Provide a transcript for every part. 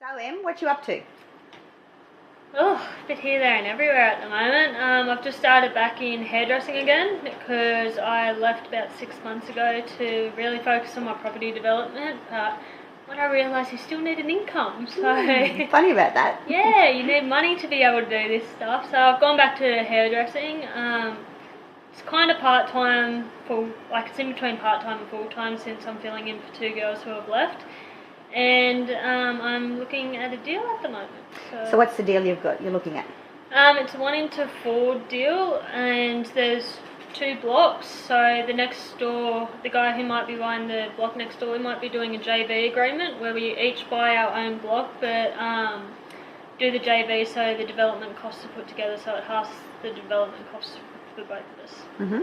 So, Em, what you up to? Oh, a bit here, there and everywhere at the moment. I've just started back in hairdressing again because I left about 6 months ago to really focus on my property development. But when I realised you still need an income, so Funny about that. yeah, you need money to be able to do this stuff. So I've gone back to hairdressing. It's kind of part-time, it's in between part-time and full-time since I'm filling in for 2 girls who have left. And I'm looking at a deal at the moment. So what's the deal you're looking at? It's a 1-4 deal, and there's 2 blocks. So the next door, the guy who might be buying the block next door, we might be doing a JV agreement where we each buy our own block, but do the JV so the development costs are put together, so it halves the development costs for both of us. Mm-hmm.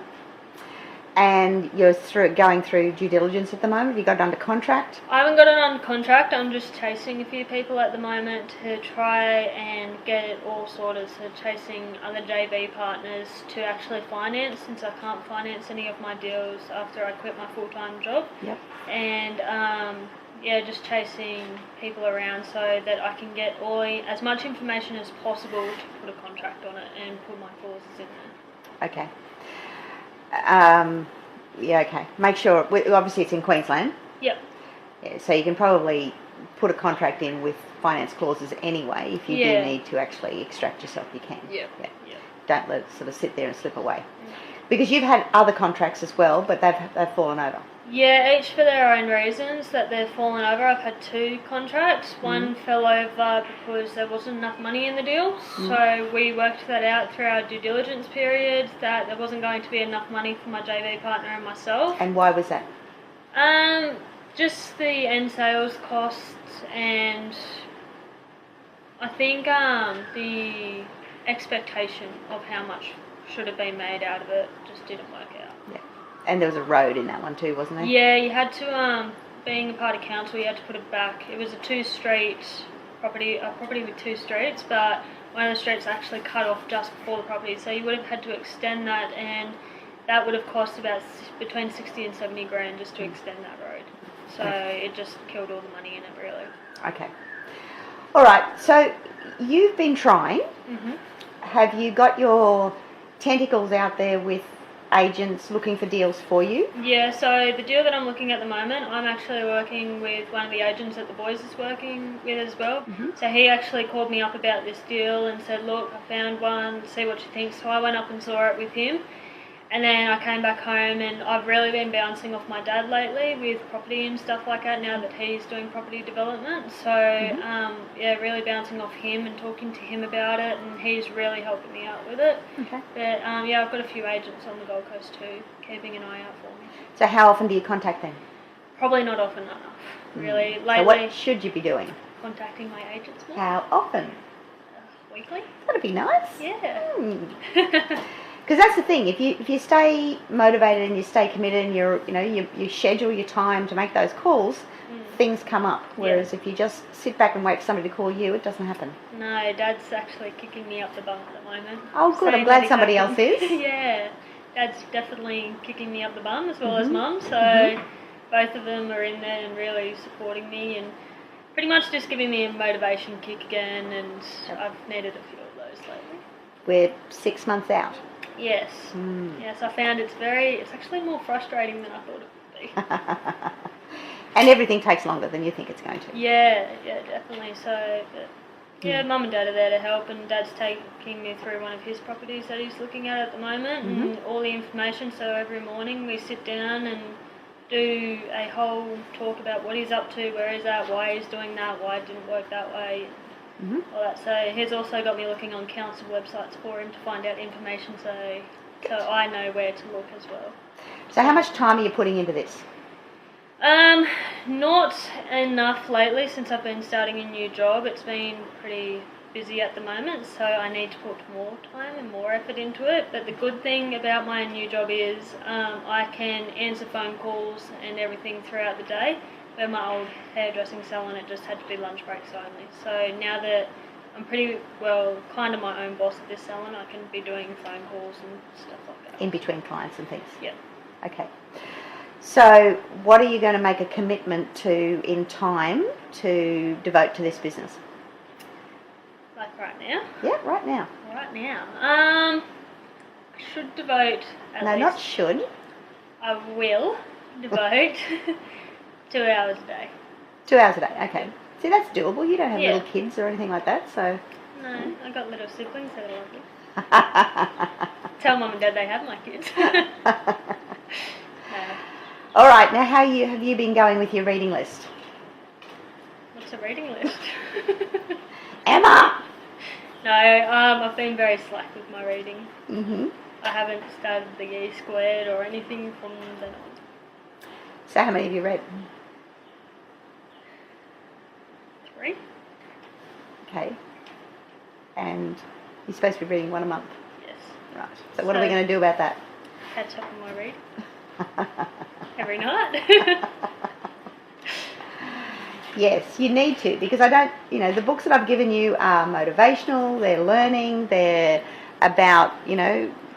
And you're going through due diligence at the moment? Have you got it under contract? I haven't got it under contract. I'm just chasing a few people at the moment to try and get it all sorted. So chasing other JV partners to actually finance, since I can't finance any of my deals after I quit my full-time job. Yep. And just chasing people around so that I can get as much information as possible to put a contract on it and put my clauses in there. Okay. Okay. Make sure, obviously it's in Queensland. Yep. Yeah, so you can probably put a contract in with finance clauses anyway. If you do need to actually extract yourself, you can. Yep. Yeah. Don't let it sort of sit there and slip away. Because you've had other contracts as well, but they've fallen over. Yeah, each for their own reasons that they've fallen over. I've had 2 contracts. One fell over because there wasn't enough money in the deal. So we worked that out through our due diligence period that there wasn't going to be enough money for my JV partner and myself. And why was that? Just the end sales costs, and I think the expectation of how much should have been made out of it just didn't work out. Yeah. And there was a road in that one too, wasn't there? Yeah, you had to, being a part of council, you had to put it back. It was a 2-street property, a property with 2 streets, but one of the streets actually cut off just before the property, so you would have had to extend that, and that would have cost about between 60 and 70 grand just to extend that road. So it just killed all the money in it, really. Okay. All right, so you've been trying. Mm-hmm. Have you got your tentacles out there with agents looking for deals for you? Yeah, so the deal that I'm looking at the moment, I'm actually working with one of the agents that the boys is working with as well. Mm-hmm. So he actually called me up about this deal and said, look, I found one, see what you think. So I went up and saw it with him. And then I came back home, and I've really been bouncing off my dad lately with property and stuff like that now that he's doing property development. So, really bouncing off him and talking to him about it, and he's really helping me out with it. Okay. But, I've got a few agents on the Gold Coast too, keeping an eye out for me. So how often do you contact them? Probably not often enough, really. Lately, so what should you be doing? Contacting my agents more. How often? Weekly. That'd be nice. Yeah. Because that's the thing. If you stay motivated and you stay committed and you schedule your time to make those calls, things come up. Whereas if you just sit back and wait for somebody to call you, it doesn't happen. No, Dad's actually kicking me up the bum at the moment. Oh, good. I'm glad somebody else is. Yeah, Dad's definitely kicking me up the bum as well as Mum. So both of them are in there and really supporting me and pretty much just giving me a motivation kick again. And I've needed a few of those lately. We're 6 months out. Yes. Yes, I found it's actually more frustrating than I thought it would be. And everything takes longer than you think it's going to. Yeah, definitely. So, Mum and Dad are there to help, and Dad's taking me through one of his properties that he's looking at the moment, and all the information. So every morning we sit down and do a whole talk about what he's up to, where he's at, why he's doing that, why it didn't work that way. All that. So he's also got me looking on council websites for him to find out information, so I know where to look as well. So how much time are you putting into this? Not enough lately since I've been starting a new job. It's been pretty busy at the moment, so I need to put more time and more effort into it. But the good thing about my new job is I can answer phone calls and everything throughout the day. Where my old hairdressing salon, it just had to be lunch breaks only. So now that I'm pretty well kind of my own boss at this salon, I can be doing phone calls and stuff like that. In between clients and things? Yeah. Okay. So, what are you going to make a commitment to in time to devote to this business? Like right now? Yeah, right now. Right now. I should devote at No, least... not should. I will devote 2 hours a day. 2 hours a day, okay. See, that's doable. You don't have Yeah. little kids or anything like that, so... No, I got little siblings that are lovely. Tell Mum and Dad they have my kids. No. All right, now have you been going with your reading list? What's a reading list? Emma! No, I've been very slack with my reading. Mm-hmm. I haven't started the E squared or anything from then on. So how many have you read? 3. Okay. And you're supposed to be reading one a month? Yes. Right. So what are we going to do about that? Catch up on my read. Every night. Yes, you need to, because the books that I've given you are motivational, they're learning, they're about,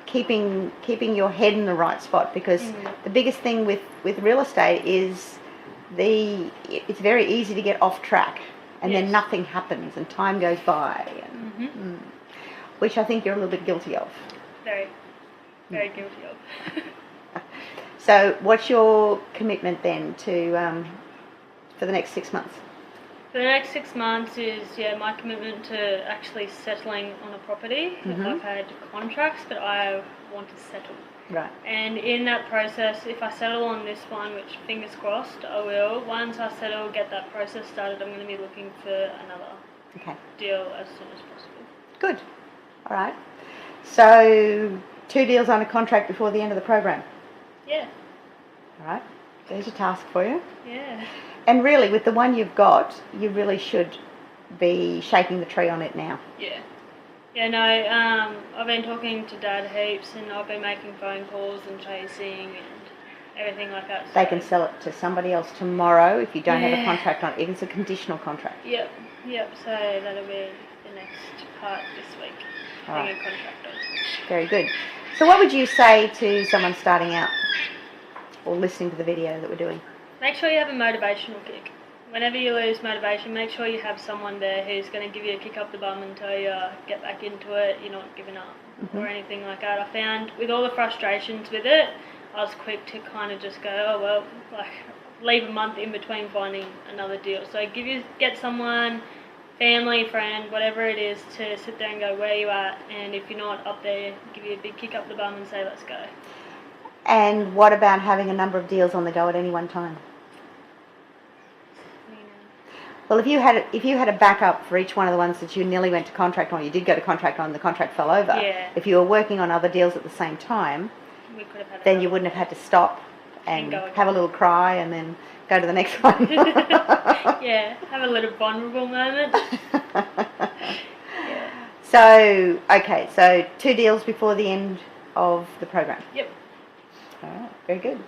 keeping your head in the right spot, because the biggest thing with real estate is it's very easy to get off track, and then nothing happens and time goes by, which I think you're a little bit guilty of. Very, very guilty of. So what's your commitment then to for the next 6 months? For the next 6 months is, my commitment to actually settling on a property. I've had contracts, but I want to settle. Right. And in that process, if I settle on this one, which fingers crossed I will, once I settle, get that process started, I'm going to be looking for another deal as soon as possible. Good. All right. So 2 deals on a contract before the end of the program. Yeah. All right. There's a task for you. Yeah. And really, with the one you've got, you really should be shaking the tree on it now. Yeah. Yeah, no, I've been talking to Dad heaps, and I've been making phone calls and chasing and everything like that. So. They can sell it to somebody else tomorrow if you don't have a contract on it, if it's a conditional contract. Yep, so that'll be the next part this week, getting a contract on. Very good. So what would you say to someone starting out or listening to the video that we're doing? Make sure you have a motivational kick. Whenever you lose motivation, make sure you have someone there who's going to give you a kick up the bum and tell you, get back into it, you're not giving up, or anything like that. I found with all the frustrations with it, I was quick to kind of just go, leave a month in between finding another deal. So get someone, family, friend, whatever it is, to sit there and go, where you at? And if you're not up there, give you a big kick up the bum and say, let's go. And what about having a number of deals on the go at any one time? Well, if you had a backup for each one of the ones that you nearly went to contract on, you did go to contract on, the contract fell over. Yeah. If you were working on other deals at the same time, then you wouldn't have had to stop and have a little cry and then go to the next one. Yeah, have a little vulnerable moment. Yeah. So, okay, so 2 deals before the end of the program. Yep. All right, very good.